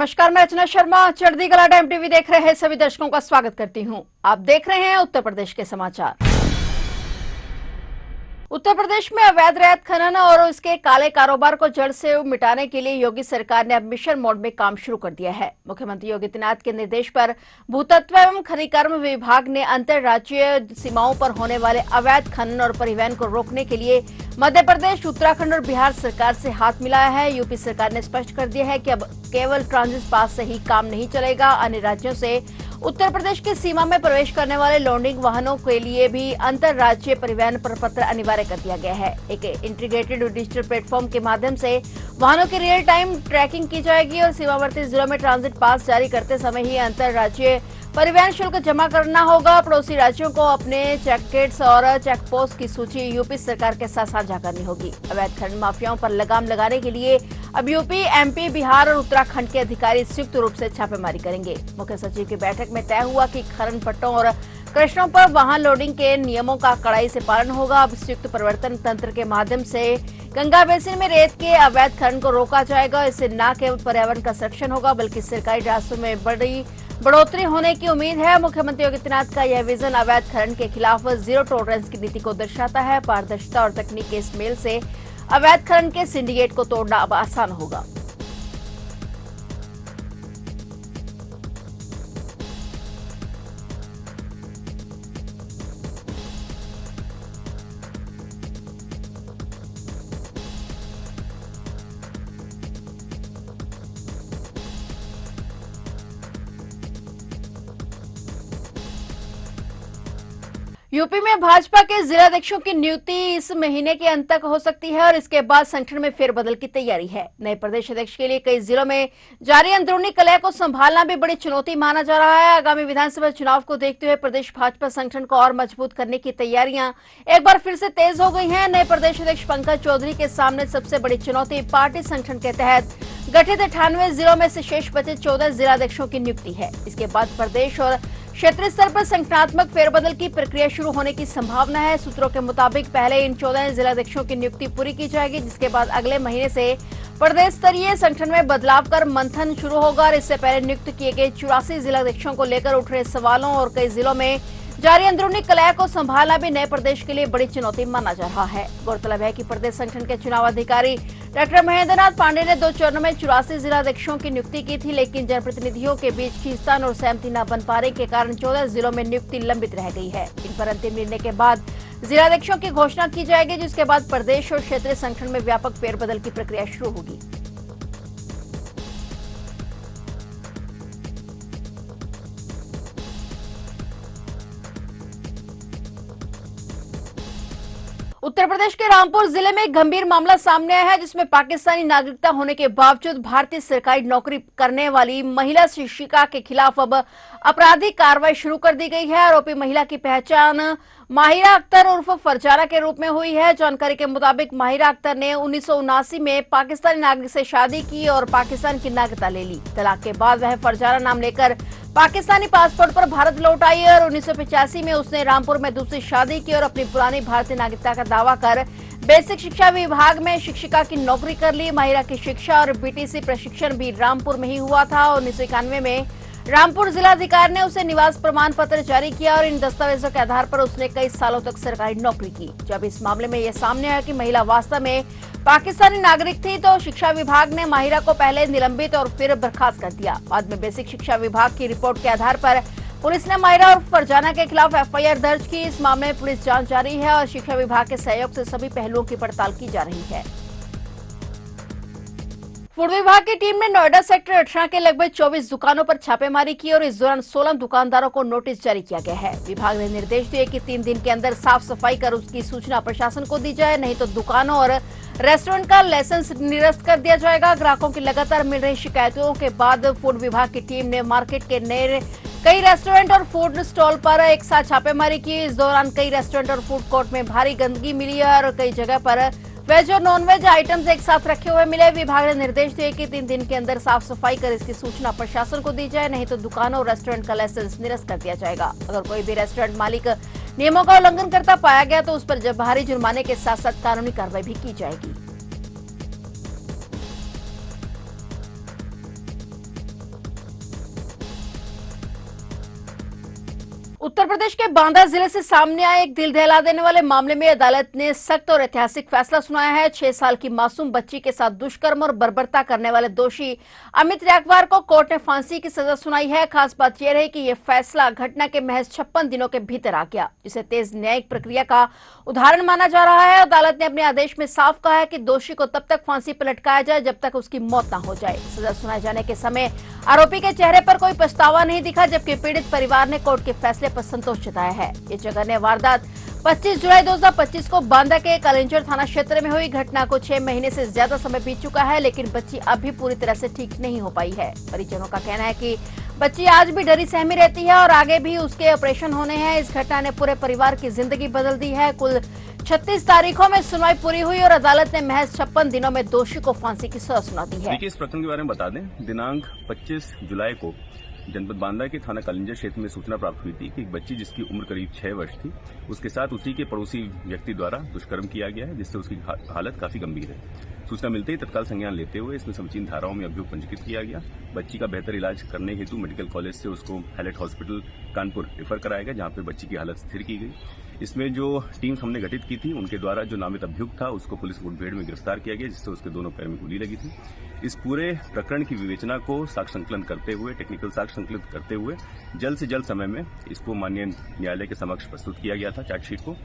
नमस्कार, मैं रचना शर्मा। चढ़ती कला टाइम टीवी देख रहे हैं सभी दर्शकों का स्वागत करती हूं। आप देख रहे हैं उत्तर प्रदेश के समाचार। उत्तर प्रदेश में अवैध रेत खनन और उसके काले कारोबार को जड़ से मिटाने के लिए योगी सरकार ने अब मिशन मोड में काम शुरू कर दिया है। मुख्यमंत्री योगी आदित्यनाथ के निर्देश पर भूतत्व एवं खनिकर्म विभाग ने अंतर्राज्यीय सीमाओं पर होने वाले अवैध खनन और परिवहन को रोकने के लिए मध्य प्रदेश, उत्तराखंड और बिहार सरकार से हाथ मिलाया है। यूपी सरकार ने स्पष्ट कर दिया है कि अब केवल ट्रांजिट पास से ही काम नहीं चलेगा। अन्य राज्यों से उत्तर प्रदेश की सीमा में प्रवेश करने वाले लोडिंग वाहनों के लिए भी अंतर्राज्यीय परिवहन प्रपत्र अनिवार्य कर दिया गया है। एक इंटीग्रेटेड डिजिटल प्लेटफॉर्म के माध्यम से वाहनों की रियल टाइम ट्रैकिंग की जाएगी और सीमावर्ती जिलों में ट्रांजिट पास जारी करते समय ही अंतर्राज्यीय परिवहन शुल्क जमा करना होगा। पड़ोसी राज्यों को अपने चेक गेट्स और चेक पोस्ट की सूची यूपी सरकार के साथ साझा करनी होगी। अवैध खनन माफियाओं पर लगाम लगाने के लिए अब यूपी, एमपी, बिहार और उत्तराखंड के अधिकारी संयुक्त रूप से छापेमारी करेंगे। मुख्य सचिव की बैठक में तय हुआ कि खनन पट्टों और क्रशरों पर वाहन लोडिंग के नियमों का कड़ाई से पालन होगा। अब संयुक्त प्रवर्तन तंत्र के माध्यम से गंगा बेसिन में रेत के अवैध खनन को रोका जाएगा। इससे न केवल पर्यावरण का संरक्षण होगा बल्कि सरकारी राजस्व में बड़ी बढ़ोतरी होने की उम्मीद है। मुख्यमंत्री योगी आदित्यनाथ का यह विजन अवैध खनन के खिलाफ जीरो टॉलरेंस की नीति को दर्शाता है। पारदर्शिता और तकनीक के इस मेल से अवैध खनन के सिंडिकेट को तोड़ना अब आसान होगा। यूपी में भाजपा के जिलाध्यक्षों की नियुक्ति इस महीने के अंत तक हो सकती है और इसके बाद संगठन में फेरबदल की तैयारी है। नए प्रदेश अध्यक्ष के लिए कई जिलों में जारी अंदरूनी कलह को संभालना भी बड़ी चुनौती माना जा रहा है। आगामी विधानसभा चुनाव को देखते हुए प्रदेश भाजपा संगठन को और मजबूत करने की तैयारियां एक बार फिर से तेज हो गई हैं। नए प्रदेश अध्यक्ष पंकज चौधरी के सामने सबसे बड़ी चुनौती पार्टी संगठन के तहत गठित 98 जिलों में से शेष बचे 14 जिलाध्यक्षों की नियुक्ति है। इसके बाद प्रदेश और क्षेत्रीय स्तर पर संगठनात्मक फेरबदल की प्रक्रिया शुरू होने की संभावना है। सूत्रों के मुताबिक पहले इन 14 जिलाध्यक्षों की नियुक्ति पूरी की जाएगी, जिसके बाद अगले महीने से प्रदेश स्तरीय संगठन में बदलाव कर मंथन शुरू होगा। और इससे पहले नियुक्त किए गए 84 जिलाध्यक्षों को लेकर उठ रहे सवालों और कई जिलों में जारी अंदरूनी कलह को संभालना भी नए प्रदेश के लिए बड़ी चुनौती माना जा रहा है। गौरतलब है कि प्रदेश संगठन के चुनाव अधिकारी डॉक्टर महेंद्रनाथ पांडे ने 2 चरणों में 84 जिलाध्यक्षों की नियुक्ति की थी, लेकिन जनप्रतिनिधियों के बीच खींचतान और सहमति न बन पाने के कारण 14 जिलों में नियुक्ति लंबित रह गई है। इन पर अंतिम निर्णय के बाद जिलाध्यक्षों की घोषणा की जाएगी, जिसके बाद प्रदेश और क्षेत्रीय संगठन में व्यापक फेरबदल की प्रक्रिया शुरू होगी। उत्तर प्रदेश के रामपुर जिले में एक गंभीर मामला सामने आया है, जिसमें पाकिस्तानी नागरिकता होने के बावजूद भारतीय सरकारी नौकरी करने वाली महिला शिक्षिका के खिलाफ अब आपराधिक कार्रवाई शुरू कर दी गई है। आरोपी महिला की पहचान माहिरा अख्तर उर्फ फरजाना के रूप में हुई है। जानकारी के मुताबिक माहिरा अख्तर ने 1979 में पाकिस्तानी नागरिक से शादी की और पाकिस्तान की नागरिकता ले ली। तलाक के बाद वह फरजाना नाम लेकर पाकिस्तानी पासपोर्ट पर भारत लौट आई और 1985 में उसने रामपुर में दूसरी शादी की और अपनी पुरानी भारतीय नागरिकता का दावा कर बेसिक शिक्षा विभाग में शिक्षिका की नौकरी कर ली। माहिरा की शिक्षा और बीटीसी प्रशिक्षण भी रामपुर में ही हुआ था। 1991 में रामपुर जिलाधिकारी ने उसे निवास प्रमाण पत्र जारी किया और इन दस्तावेजों के आधार पर उसने कई सालों तक सरकारी नौकरी की। जब इस मामले में यह सामने आया कि महिला वास्तव में पाकिस्तानी नागरिक थी, तो शिक्षा विभाग ने माहिरा को पहले निलंबित और फिर बर्खास्त कर दिया। बाद में बेसिक शिक्षा विभाग की रिपोर्ट के आधार पर पुलिस ने माहिरा और फरजाना के खिलाफ एफआईआर दर्ज की। इस मामले में पुलिस जांच जारी है और शिक्षा विभाग के सहयोग से सभी पहलुओं की पड़ताल की जा रही है। फूड विभाग की टीम ने नोएडा सेक्टर 18 के लगभग 24 दुकानों पर छापेमारी की और इस दौरान 16 दुकानदारों को नोटिस जारी किया गया है। विभाग ने निर्देश दिए कि 3 दिन के अंदर साफ सफाई कर उसकी सूचना प्रशासन को दी जाए, नहीं तो दुकानों और रेस्टोरेंट का लाइसेंस निरस्त कर दिया जाएगा। ग्राहकों की लगातार मिल रही शिकायतों के बाद फूड विभाग की टीम ने मार्केट के नए कई रेस्टोरेंट और फूड स्टॉल पर एक साथ छापेमारी की। इस दौरान कई रेस्टोरेंट और फूड कोर्ट में भारी गंदगी मिली है और कई जगह पर वेज और नॉन वेज आइटम्स एक साथ रखे हुए मिले। विभाग ने निर्देश दिए कि 3 दिन के अंदर साफ सफाई कर इसकी सूचना प्रशासन को दी जाए, नहीं तो दुकानों और रेस्टोरेंट का लाइसेंस निरस्त कर दिया जाएगा। अगर कोई भी रेस्टोरेंट मालिक नियमों का उल्लंघन करता पाया गया तो उस पर भारी जुर्माने के साथ साथ कानूनी कार्रवाई भी की जाएगी। उत्तर प्रदेश के बांदा जिले से सामने आए एक दिल दहला देने वाले मामले में अदालत ने सख्त और ऐतिहासिक फैसला सुनाया है। 6 साल की मासूम बच्ची के साथ दुष्कर्म और बर्बरता करने वाले दोषी अमित रैकवार को कोर्ट ने फांसी की सजा सुनाई है। खास बात यह रही कि यह फैसला घटना के महज 56 दिनों के भीतर आ गया, जिसे तेज न्यायिक प्रक्रिया का उदाहरण माना जा रहा है। अदालत ने अपने आदेश में साफ कहा है कि दोषी को तब तक फांसी पर लटकाया जाए जब तक उसकी मौत न हो जाए। सजा सुनाए जाने के समय आरोपी के चेहरे पर कोई पछतावा नहीं दिखा, जबकि पीड़ित परिवार ने कोर्ट के फैसले पर संतोष जताया है। ये जघन्य वारदात 25 जुलाई 2025 को बांदा के कलिंजर थाना क्षेत्र में हुई। घटना को 6 महीने से ज्यादा समय बीत चुका है, लेकिन बच्ची अभी पूरी तरह से ठीक नहीं हो पाई है। परिजनों का कहना है कि बच्ची आज भी डरी सहमी रहती है और आगे भी उसके ऑपरेशन होने हैं। इस घटना ने पूरे परिवार की जिंदगी बदल दी है। कुल 36 तारीखों में सुनवाई पूरी हुई और अदालत ने महज 56 दिनों में दोषी को फांसी की सजा सुना दी है। देखिए, इस प्रकरण के बारे में बता दें, दिनांक 25 जुलाई को जनपद बांदा के थाना कलिंजर क्षेत्र में सूचना प्राप्त हुई थी कि एक बच्ची जिसकी उम्र करीब 6 वर्ष थी, उसके साथ उसी के पड़ोसी व्यक्ति द्वारा दुष्कर्म किया गया है, जिससे उसकी हालत काफी गंभीर है। सूचना मिलते ही तत्काल संज्ञान लेते हुए इसमें समुचित धाराओं में अभियोग पंजीकृत किया गया। बच्ची का बेहतर इलाज करने हेतु मेडिकल कॉलेज से उसको हाईलाइट हॉस्पिटल कानपुर रेफर कराया गया, जहां पर बच्ची की हालत स्थिर की गई। इसमें जो टीम्स हमने गठित की थी, उनके द्वारा जो नामित अभियुक्त था उसको पुलिस मुठभेड़ में गिरफ्तार किया गया, जिससे उसके दोनों पैर में गोली लगी थी। इस पूरे प्रकरण की विवेचना को साक्ष्य संकलन करते हुए, टेक्निकल साक्ष्य संकलित करते हुए जल्द से जल्द समय में इसको माननीय न्यायालय के समक्ष प्रस्तुत किया गया था चार्जशीट को।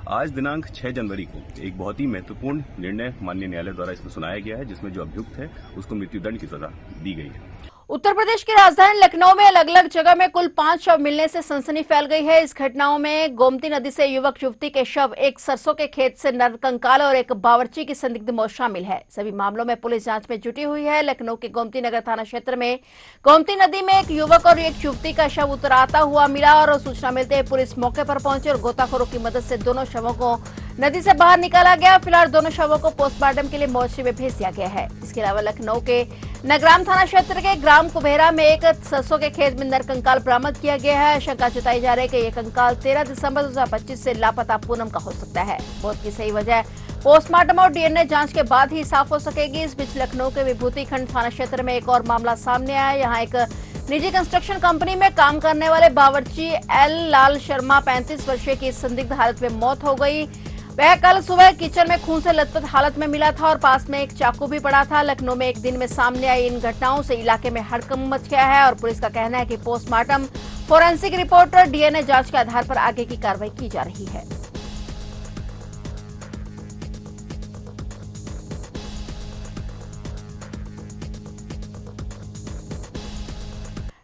आज दिनांक 6 जनवरी को एक बहुत ही महत्वपूर्ण निर्णय माननीय न्यायालय द्वारा इसमें सुनाया गया है, जिसमें जो अभियुक्त है उसको मृत्युदंड की सजा दी गई है। उत्तर प्रदेश की राजधानी लखनऊ में अलग अलग जगह में कुल 5 शव मिलने से सनसनी फैल गई है। इस घटनाओं में गोमती नदी से युवक युवती के शव, एक सरसों के खेत से नरकंकाल और एक बावर्ची की संदिग्ध मौत शामिल है। सभी मामलों में पुलिस जांच में जुटी हुई है। लखनऊ के गोमती नगर थाना क्षेत्र में गोमती नदी में एक युवक और एक युवती का शव उतराता हुआ मिला और सूचना मिलते ही पुलिस मौके पर पहुंची और गोताखोरों की मदद से दोनों शवों को नदी से बाहर निकाला गया। फिलहाल दोनों शवों को पोस्टमार्टम के लिए मोर्चे में भेज दिया गया है। इसके अलावा लखनऊ के नगराम थाना क्षेत्र के ग्राम कुबेरा में एक सरसों के खेत में नरकंकाल बरामद किया गया है। शंका जताई जा रही है कि यह कंकाल 13 दिसंबर 2025 से लापता पूनम का हो सकता है। मौत की सही वजह पोस्टमार्टम और डीएनए जांच के बाद ही साफ हो सकेगी। इस बीच लखनऊ के विभूति खंड थाना क्षेत्र में एक और मामला सामने आया। यहाँ एक निजी कंस्ट्रक्शन कंपनी में काम करने वाले बावर्ची एल लाल शर्मा 35 वर्षीय की संदिग्ध हालत में मौत हो गई। वह कल सुबह किचन में खून से लथपथ हालत में मिला था और पास में एक चाकू भी पड़ा था। लखनऊ में एक दिन में सामने आई इन घटनाओं से इलाके में हड़कंप मच गया है और पुलिस का कहना है कि पोस्टमार्टम, फोरेंसिक रिपोर्ट और डीएनए जांच के आधार पर आगे की कार्रवाई की जा रही है।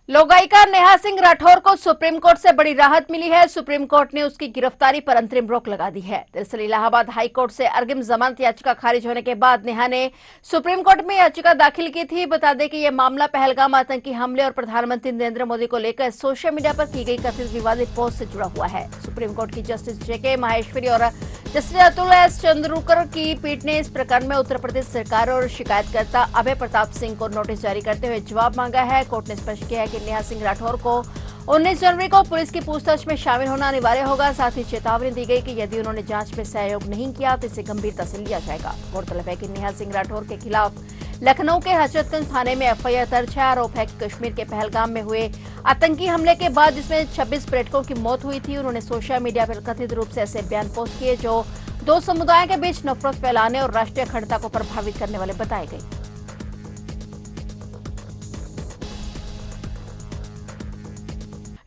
लोक गायिका नेहा सिंह राठौर को सुप्रीम कोर्ट से बड़ी राहत मिली है। सुप्रीम कोर्ट ने उसकी गिरफ्तारी पर अंतरिम रोक लगा दी है। दरअसल इलाहाबाद हाई कोर्ट से अग्रिम जमानत याचिका खारिज होने के बाद नेहा ने सुप्रीम कोर्ट में याचिका दाखिल की थी। बता दें कि यह मामला पहलगाम आतंकी हमले और प्रधानमंत्री नरेंद्र मोदी को लेकर सोशल मीडिया पर की गई कथित विवादित पोस्ट से जुड़ा हुआ है। सुप्रीम कोर्ट की जस्टिस जेके माहेश्वरी और जस्टिस अतुल एस चंद्रूकर की पीठ ने इस प्रकरण में उत्तर प्रदेश सरकार और शिकायतकर्ता अभय प्रताप सिंह को नोटिस जारी करते हुए जवाब मांगा है। कोर्ट ने स्पष्ट किया है कि नेहा सिंह राठौर को 19 जनवरी को पुलिस की पूछताछ में शामिल होना अनिवार्य होगा। साथ ही चेतावनी दी गई कि यदि उन्होंने जांच में सहयोग नहीं किया तो इसे गंभीरता से लिया जाएगा। गौरतलब है कि नेहा सिंह राठौर के खिलाफ लखनऊ के हजरतगंज थाने में एफआईआर दर्ज है। आरोप है कि कश्मीर के पहलगाम में हुए आतंकी हमले के बाद जिसमें 26 पर्यटकों की मौत हुई थी, उन्होंने सोशल मीडिया पर कथित रूप से ऐसे बयान पोस्ट किए जो दो समुदायों के बीच नफरत फैलाने और राष्ट्रीय अखंडता को प्रभावित करने वाले बताए गए।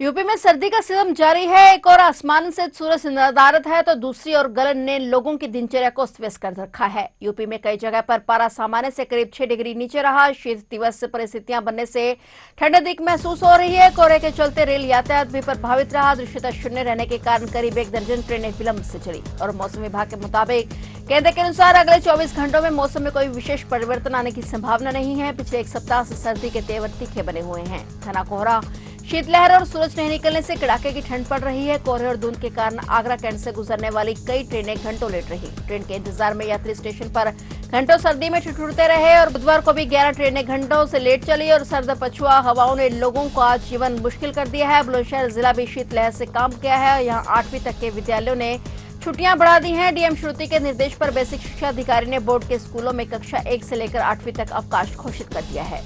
यूपी में सर्दी का सिलसिला जारी है। एक और आसमान से सूरज नदारद है तो दूसरी ओर गलन ने लोगों की दिनचर्या को अस्त व्यस्त कर रखा है। यूपी में कई जगह पर पारा सामान्य से करीब 6 डिग्री नीचे रहा। शीत दिवस परिस्थितियां बनने से ठंड अधिक महसूस हो रही है। कोहरे के चलते रेल यातायात भी प्रभावित रहा। दृश्यता शून्य रहने के कारण करीब 1 दर्जन ट्रेनें विलंब से चली और मौसम विभाग के मुताबिक केंद्र के अनुसार अगले 24 घंटों में मौसम में कोई विशेष परिवर्तन आने की संभावना नहीं है। पिछले एक सप्ताह से सर्दी के तेवर तीखे बने हुए हैं। घना कोहरा, शीतलहर और सूरज नहीं निकलने से कड़ाके की ठंड पड़ रही है। कोहरे और धुंध के कारण आगरा कैंट से गुजरने वाली कई ट्रेनें घंटों लेट रही। ट्रेन के इंतजार में यात्री स्टेशन पर घंटों सर्दी में ठिठुरते रहे और बुधवार को भी 11 ट्रेनें घंटों से लेट चली और सर्द पछुआ हवाओं ने लोगों का जीवन मुश्किल कर दिया है। बुलंदशहर जिला भी शीतलहर से काम किया है। यहाँ 8वीं तक के विद्यालयों ने छुट्टियां बढ़ा दी हैं। डीएम श्रुति के निर्देश पर बेसिक शिक्षा अधिकारी ने बोर्ड के स्कूलों में कक्षा 1 से लेकर 8वीं तक अवकाश घोषित कर दिया है।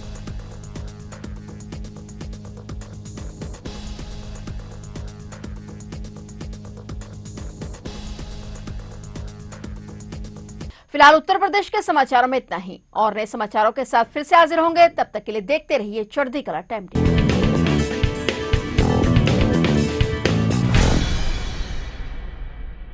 फिलहाल उत्तर प्रदेश के समाचारों में इतना ही। और नए समाचारों के साथ फिर से हाजिर होंगे, तब तक के लिए देखते रहिए चढ़ती कला टाइम टीवी।